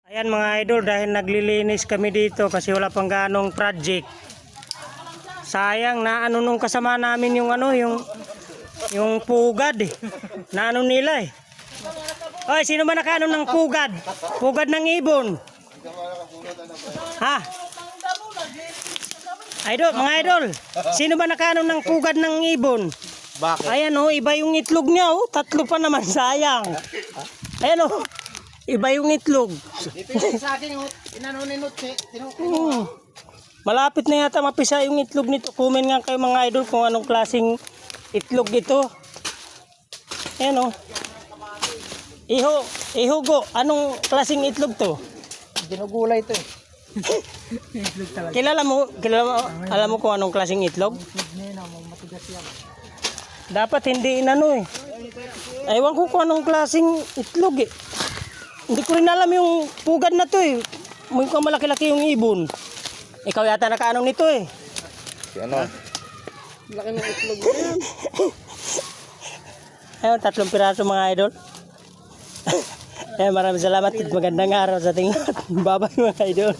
Ayan mga idol, dahil naglilinis kami dito kasi wala pang ganong project. Sayang na ano nung kasama namin yung yung pugad eh. Na ano nila eh. Oy, sino ba nakaano ng pugad? Pugad ng ibon. Ha? Idol, mga idol, sino ba nakaano ng pugad ng ibon? Bakit? Ayan oh, iba yung itlog niya oh. Tatlo pa naman, sayang. Ayan oh. Iba yung itlog. Dito sa akin, inano ni Nutsi, Malapit na yata mapisa yung itlog nito. Comment nga kayo mga idol kung anong klaseng itlog ito. Ayan o. Ihugo, anong klaseng itlog to? Ginugulay ito eh. Kilala mo, alam mo kung anong klaseng itlog? Dapat hindi inano eh. Ewan ko kung anong klaseng itlog eh. Hindi ko rin alam yung pugad na to eh. Mukhang malaki-laki yung ibon. Ikaw yata nakaanong nito eh. Si ano? Laki ng itlog yan. Ayun, 3 piraso mga idol. Maraming salamat at magandang araw sa ating lahat. Bye-bye mga idol.